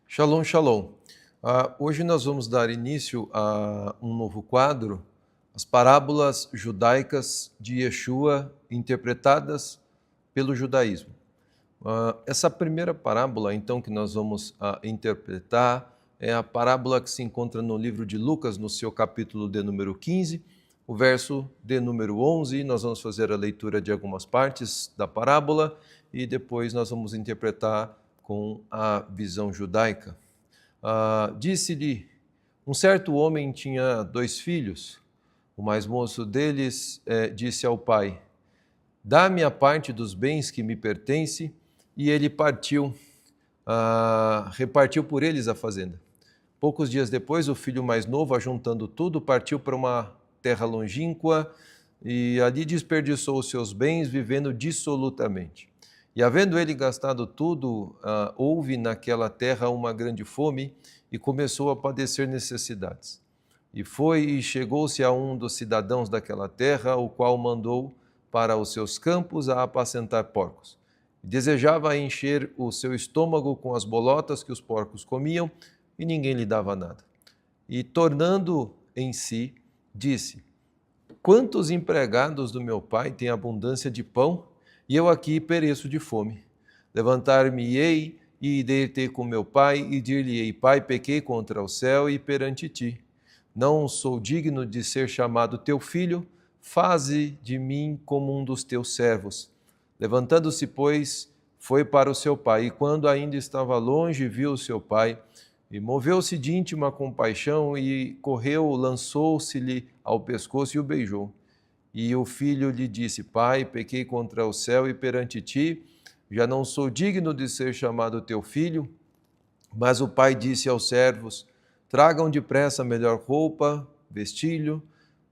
Shalom, shalom. Hoje nós vamos dar início a um novo quadro, as parábolas judaicas de Yeshua interpretadas pelo judaísmo. Essa primeira parábola, então, que nós vamos interpretar é a parábola que se encontra no livro de Lucas, no seu capítulo de número 15, o verso de número 11. Nós vamos fazer a leitura de algumas partes da parábola e depois nós vamos interpretar com a visão judaica. Disse-lhe, um certo homem tinha 2 filhos. O mais moço deles disse ao pai, dá-me a parte dos bens que me pertence, e ele repartiu por eles a fazenda. Poucos dias depois, o filho mais novo, ajuntando tudo, partiu para uma terra longínqua e ali desperdiçou os seus bens, vivendo dissolutamente. E havendo ele gastado tudo, houve naquela terra uma grande fome e começou a padecer necessidades. E foi e chegou-se a um dos cidadãos daquela terra, o qual mandou para os seus campos a apacentar porcos. Desejava encher o seu estômago com as bolotas que os porcos comiam, e ninguém lhe dava nada. E tornando em si, disse, quantos empregados do meu pai têm abundância de pão, e eu aqui pereço de fome. Levantar-me-ei e irei ter com meu pai, e dir-lhe-ei, pai, pequei contra o céu e perante ti. Não sou digno de ser chamado teu filho, faze de mim como um dos teus servos. Levantando-se, pois, foi para o seu pai, e quando ainda estava longe, viu o seu pai, e moveu-se de íntima compaixão, e correu, lançou-se-lhe ao pescoço e o beijou. E o filho lhe disse, pai, pequei contra o céu e perante ti, já não sou digno de ser chamado teu filho. Mas o pai disse aos servos, tragam depressa a melhor roupa, vestilho,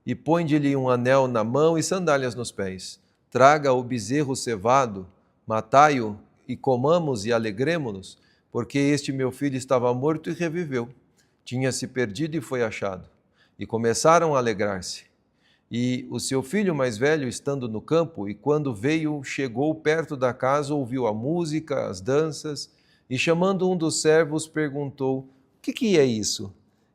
e põe-lhe um anel na mão e sandálias nos pés. Traga o bezerro cevado, matai-o, e comamos e alegremo-nos, porque este meu filho estava morto e reviveu. Tinha-se perdido e foi achado. E começaram a alegrar-se. E o seu filho mais velho, estando no campo, e quando veio, chegou perto da casa, ouviu a música, as danças, e chamando um dos servos, perguntou, o que é isso?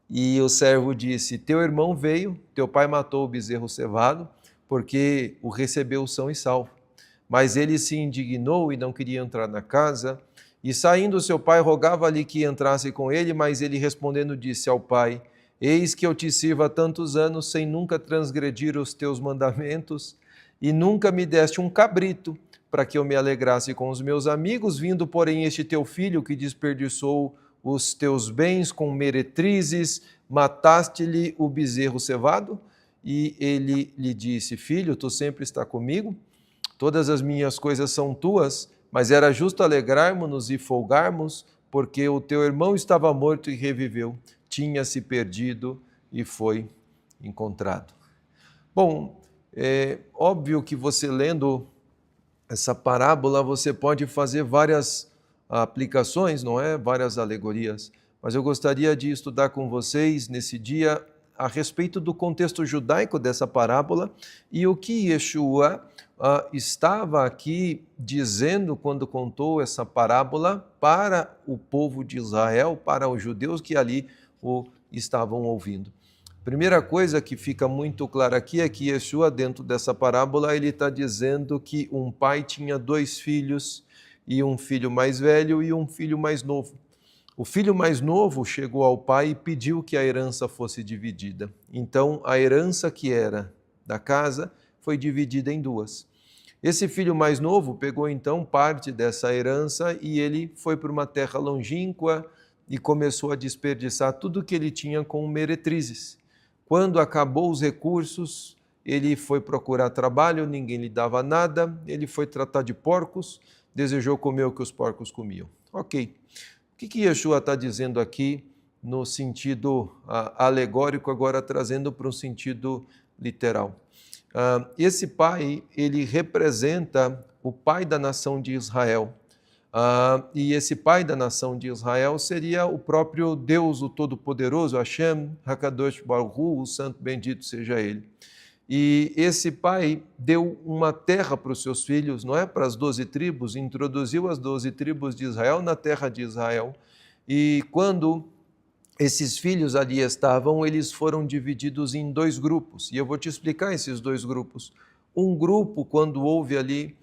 E o servo disse, teu irmão veio, teu pai matou o bezerro cevado, porque o recebeu são e salvo. Mas ele se indignou e não queria entrar na casa, e saindo seu pai rogava-lhe que entrasse com ele, mas ele respondendo disse ao pai, eis que eu te sirvo há tantos anos, sem nunca transgredir os teus mandamentos, e nunca me deste um cabrito, para que eu me alegrasse com os meus amigos, vindo, porém, este teu filho que desperdiçou os teus bens com meretrizes, mataste-lhe o bezerro cevado? E ele lhe disse, filho, tu sempre está comigo, todas as minhas coisas são tuas, mas era justo alegrarmos-nos e folgarmos, porque o teu irmão estava morto e reviveu, tinha-se perdido e foi encontrado. Bom, é óbvio que você lendo essa parábola, você pode fazer várias aplicações, não é? Várias alegorias. Mas eu gostaria de estudar com vocês nesse dia a respeito do contexto judaico dessa parábola e o que Yeshua estava aqui dizendo quando contou essa parábola para o povo de Israel, para os judeus que ali o estavam ouvindo. Primeira coisa que fica muito clara aqui é que Yeshua, dentro dessa parábola, ele está dizendo que um pai tinha 2 filhos, e um filho mais velho e um filho mais novo. O filho mais novo chegou ao pai e pediu que a herança fosse dividida. Então, a herança que era da casa foi dividida em 2. Esse filho mais novo pegou então parte dessa herança e ele foi para uma terra longínqua e começou a desperdiçar tudo que ele tinha com meretrizes. Quando acabou os recursos, ele foi procurar trabalho, ninguém lhe dava nada, ele foi tratar de porcos, desejou comer o que os porcos comiam. Ok. O que Yeshua está dizendo aqui no sentido alegórico, agora trazendo para um sentido literal? Esse pai, ele representa o pai da nação de Israel. E esse pai da nação de Israel seria o próprio Deus, o Todo-Poderoso, Hashem, Hakadosh Baruch Hu, o Santo Bendito seja Ele. E esse pai deu uma terra para os seus filhos, não é? Para as 12 tribos, introduziu as 12 tribos de Israel na terra de Israel. E quando esses filhos ali estavam, eles foram divididos em dois grupos, e eu vou te explicar esses dois grupos. Um grupo, quando houve ali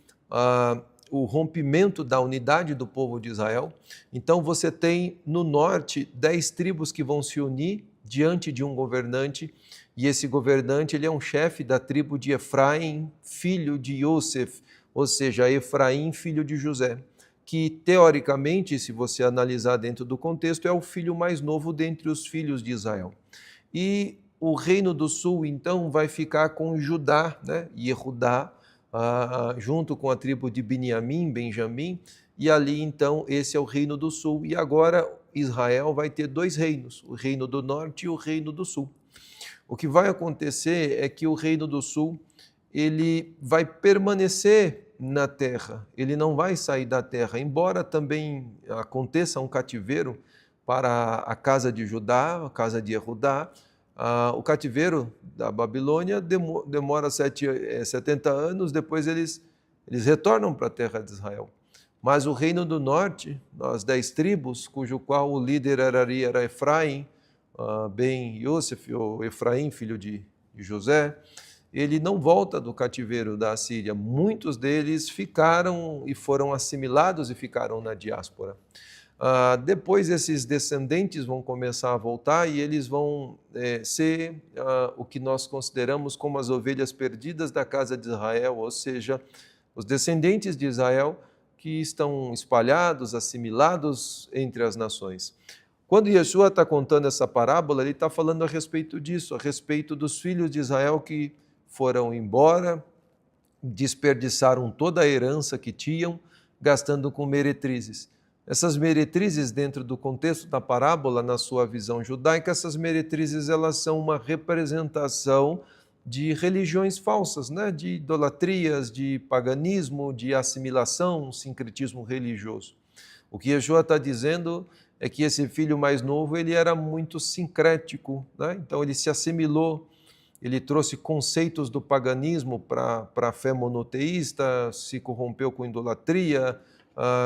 o rompimento da unidade do povo de Israel, então você tem no norte 10 tribos que vão se unir diante de um governante, e esse governante ele é um chefe da tribo de Efraim, filho de Yosef, ou seja, Efraim, filho de José, que teoricamente, se você analisar dentro do contexto, é o filho mais novo dentre os filhos de Israel. E o reino do sul, então, vai ficar com Judá, né, Yehudá, junto com a tribo de Benjamim, e ali, então, esse é o reino do sul. E agora Israel vai ter dois reinos, o reino do norte e o reino do sul. O que vai acontecer é que o reino do sul, ele vai permanecer na terra, ele não vai sair da terra, embora também aconteça um cativeiro para a casa de Judá, a casa de Yehudá. O cativeiro da Babilônia demora 70 anos, depois eles retornam para a terra de Israel. Mas o reino do norte, as 10 tribos, cujo qual o líder era Efraim, ben Yosef, ou Efraim, filho de José, ele não volta do cativeiro da Assíria. Muitos deles ficaram e foram assimilados e ficaram na diáspora. Depois esses descendentes vão começar a voltar e eles vão ser o que nós consideramos como as ovelhas perdidas da casa de Israel, ou seja, os descendentes de Israel que estão espalhados, assimilados entre as nações. Quando Yeshua está contando essa parábola, ele está falando a respeito disso, a respeito dos filhos de Israel que foram embora, desperdiçaram toda a herança que tinham, gastando com meretrizes. Essas meretrizes, dentro do contexto da parábola, na sua visão judaica, essas meretrizes elas são uma representação de religiões falsas, né? De idolatrias, de paganismo, de assimilação, um sincretismo religioso. O que Yeshua está dizendo é que esse filho mais novo ele era muito sincrético, né? Então ele se assimilou, ele trouxe conceitos do paganismo para a fé monoteísta, se corrompeu com idolatria,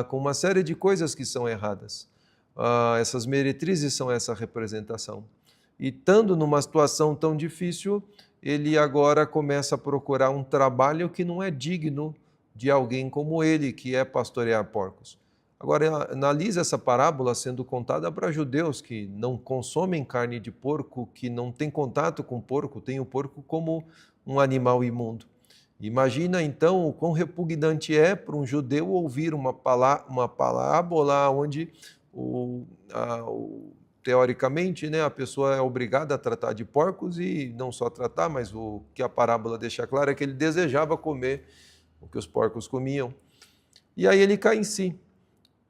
com uma série de coisas que são erradas. Essas meretrizes são essa representação. E estando numa situação tão difícil, ele agora começa a procurar um trabalho que não é digno de alguém como ele, que é pastorear porcos. Agora, analisa essa parábola sendo contada para judeus que não consomem carne de porco, que não têm contato com porco, têm o porco como um animal imundo. Imagina, então, o quão repugnante é para um judeu ouvir uma parábola onde, teoricamente, né, a pessoa é obrigada a tratar de porcos e não só tratar, mas o que a parábola deixa claro é que ele desejava comer o que os porcos comiam. E aí ele cai em si.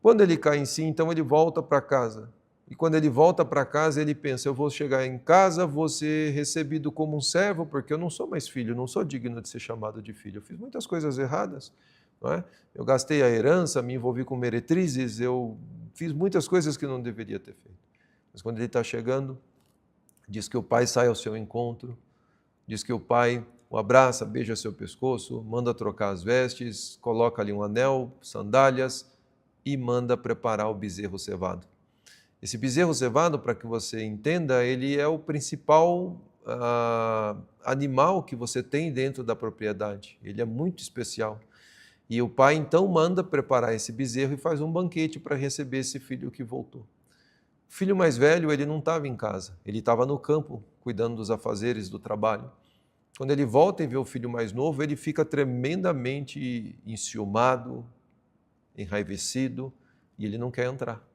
Quando ele cai em si, então ele volta para casa. E quando ele volta para casa, ele pensa, eu vou chegar em casa, vou ser recebido como um servo, porque eu não sou mais filho, não sou digno de ser chamado de filho. Eu fiz muitas coisas erradas, não é? Eu gastei a herança, me envolvi com meretrizes, eu fiz muitas coisas que não deveria ter feito. Mas quando ele está chegando, diz que o pai sai ao seu encontro, diz que o pai o abraça, beija seu pescoço, manda trocar as vestes, coloca ali um anel, sandálias, e manda preparar o bezerro cevado. Esse bezerro cevado, para que você entenda, ele é o principal animal que você tem dentro da propriedade. Ele é muito especial. E o pai, então, manda preparar esse bezerro e faz um banquete para receber esse filho que voltou. O filho mais velho, ele não estava em casa, ele estava no campo, cuidando dos afazeres do trabalho. Quando ele volta e vê o filho mais novo, ele fica tremendamente enciumado, enraivecido, e ele não quer entrar.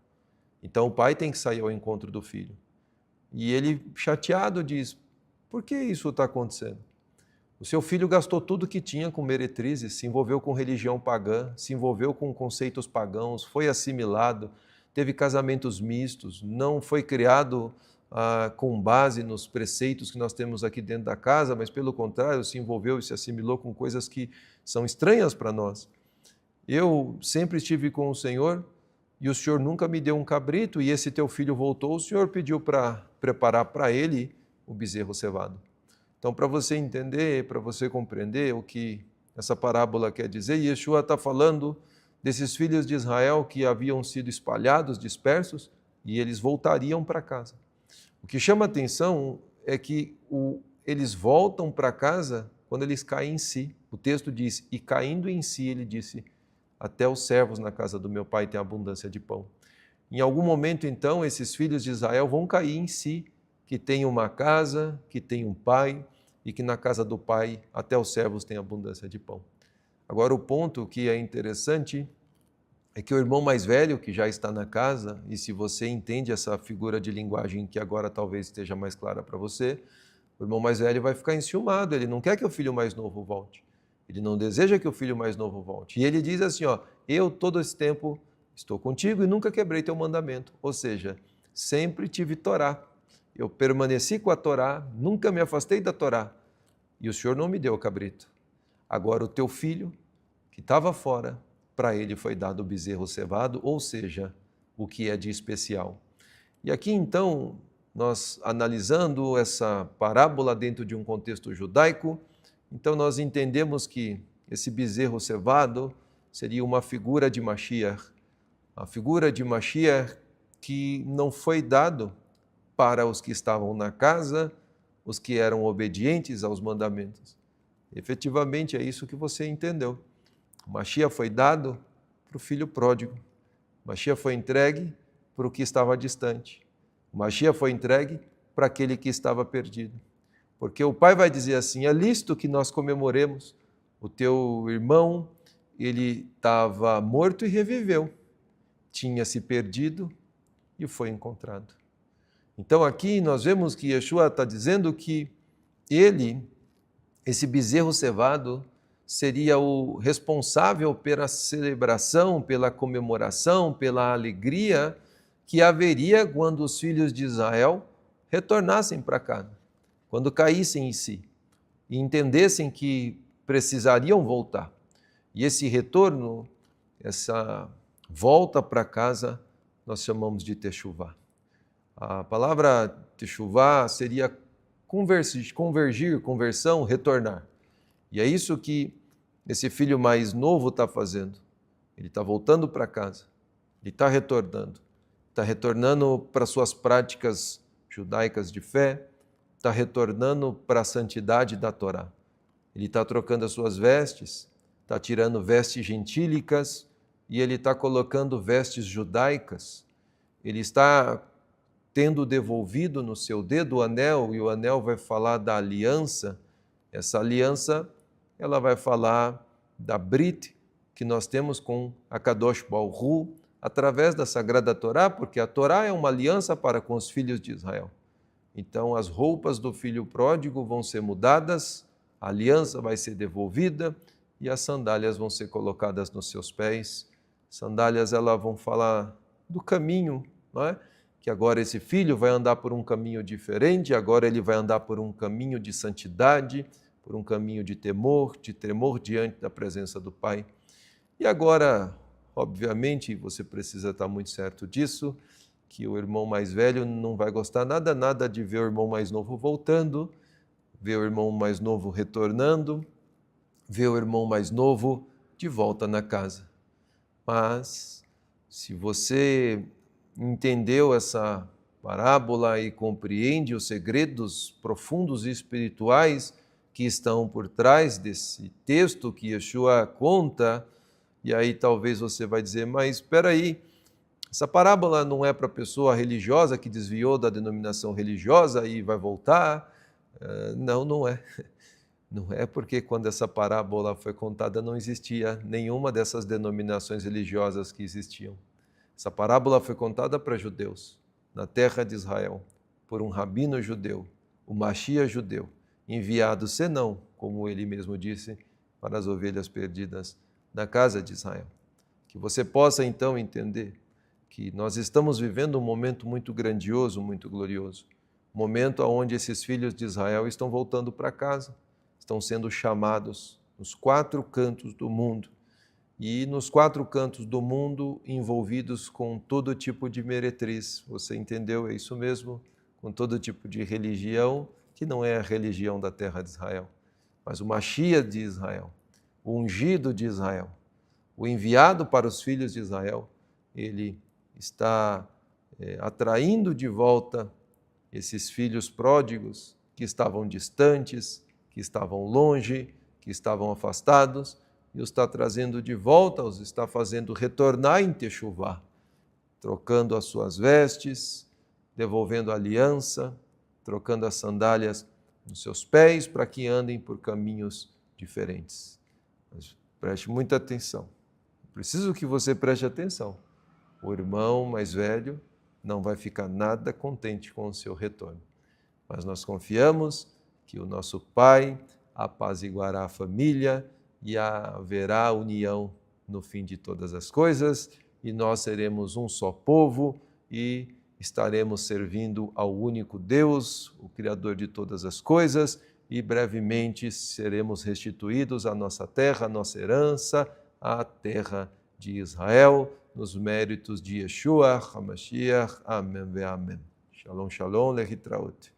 Então o pai tem que sair ao encontro do filho. E ele, chateado, diz, por que isso está acontecendo? O seu filho gastou tudo que tinha com meretrizes, se envolveu com religião pagã, se envolveu com conceitos pagãos, foi assimilado, teve casamentos mistos, não foi criado com base nos preceitos que nós temos aqui dentro da casa, mas pelo contrário, se envolveu e se assimilou com coisas que são estranhas para nós. Eu sempre estive com o Senhor e o Senhor nunca me deu um cabrito e esse teu filho voltou, o Senhor pediu para preparar para ele o bezerro cevado. Então, para você entender, para você compreender o que essa parábola quer dizer, Yeshua está falando desses filhos de Israel que haviam sido espalhados, dispersos, e eles voltariam para casa. O que chama atenção é que eles voltam para casa quando eles caem em si. O texto diz, e caindo em si, ele disse, até os servos na casa do meu pai têm abundância de pão. Em algum momento, então, esses filhos de Israel vão cair em si, que tem uma casa, que tem um pai, e que na casa do pai até os servos têm abundância de pão. Agora, o ponto que é interessante é que o irmão mais velho, que já está na casa, e se você entende essa figura de linguagem que agora talvez esteja mais clara para você, o irmão mais velho vai ficar enciumado, ele não quer que o filho mais novo volte. Ele não deseja que o filho mais novo volte. E ele diz assim, eu todo esse tempo estou contigo e nunca quebrei teu mandamento. Ou seja, sempre tive Torá. Eu permaneci com a Torá, nunca me afastei da Torá. E o Senhor não me deu o cabrito. Agora o teu filho, que estava fora, para ele foi dado o bezerro cevado, ou seja, o que é de especial. E aqui então, nós analisando essa parábola dentro de um contexto judaico, então nós entendemos que esse bezerro cevado seria uma figura de Mashiach, a figura de Mashiach que não foi dado para os que estavam na casa, os que eram obedientes aos mandamentos. Efetivamente é isso que você entendeu. O Mashiach foi dado para o filho pródigo. O Mashiach foi entregue para o que estava distante. O Mashiach foi entregue para aquele que estava perdido. Porque o pai vai dizer assim, é lícito que nós comemoremos. O teu irmão, ele estava morto e reviveu. Tinha se perdido e foi encontrado. Então aqui nós vemos que Yeshua está dizendo que ele, esse bezerro cevado, seria o responsável pela celebração, pela comemoração, pela alegria que haveria quando os filhos de Israel retornassem para casa, quando caíssem em si e entendessem que precisariam voltar. E esse retorno, essa volta para casa, nós chamamos de Teshuvá. A palavra Teshuvá seria convergir, conversão, retornar. E é isso que esse filho mais novo está fazendo. Ele está voltando para casa, ele está retornando para suas práticas judaicas de fé, está retornando para a santidade da Torá. Ele está trocando as suas vestes, está tirando vestes gentílicas e ele está colocando vestes judaicas. Ele está tendo devolvido no seu dedo o anel, e o anel vai falar da aliança. Essa aliança, ela vai falar da Brit, que nós temos com a Kadosh Baruch Hu, através da Sagrada Torá, porque a Torá é uma aliança para com os filhos de Israel. Então, as roupas do filho pródigo vão ser mudadas, a aliança vai ser devolvida e as sandálias vão ser colocadas nos seus pés. Sandálias, elas vão falar do caminho, não é? Que agora esse filho vai andar por um caminho diferente, agora ele vai andar por um caminho de santidade, por um caminho de temor diante da presença do Pai. E agora, obviamente, você precisa estar muito certo disso, que o irmão mais velho não vai gostar nada de ver o irmão mais novo voltando, ver o irmão mais novo retornando, ver o irmão mais novo de volta na casa. Mas, se você entendeu essa parábola e compreende os segredos profundos e espirituais que estão por trás desse texto que Yeshua conta, e aí talvez você vai dizer, mas espera aí, essa parábola não é para a pessoa religiosa que desviou da denominação religiosa e vai voltar? Não é. Não é porque quando essa parábola foi contada não existia nenhuma dessas denominações religiosas que existiam. Essa parábola foi contada para judeus, na terra de Israel, por um rabino judeu, o Mashiach judeu, enviado senão, como ele mesmo disse, para as ovelhas perdidas da casa de Israel. Que você possa então entender que nós estamos vivendo um momento muito grandioso, muito glorioso, um momento onde esses filhos de Israel estão voltando para casa, estão sendo chamados nos 4 cantos do mundo, e nos 4 cantos do mundo envolvidos com todo tipo de meretriz. Você entendeu? É isso mesmo? Com todo tipo de religião, que não é a religião da terra de Israel, mas o Mashiach de Israel, o ungido de Israel, o enviado para os filhos de Israel, ele está atraindo de volta esses filhos pródigos que estavam distantes, que estavam longe, que estavam afastados, e os está trazendo de volta, os está fazendo retornar em Techuvá, trocando as suas vestes, devolvendo a aliança, trocando as sandálias nos seus pés para que andem por caminhos diferentes. Mas preste muita atenção. Preciso que você preste atenção. O irmão mais velho não vai ficar nada contente com o seu retorno. Mas nós confiamos que o nosso Pai apaziguará a família e haverá união no fim de todas as coisas, e nós seremos um só povo e estaremos servindo ao único Deus, o Criador de todas as coisas, e brevemente seremos restituídos à nossa terra, à nossa herança, à terra de Israel, nos méritos de Yeshua HaMashiach. Amém ve amém. Shalom, shalom, lehitraot.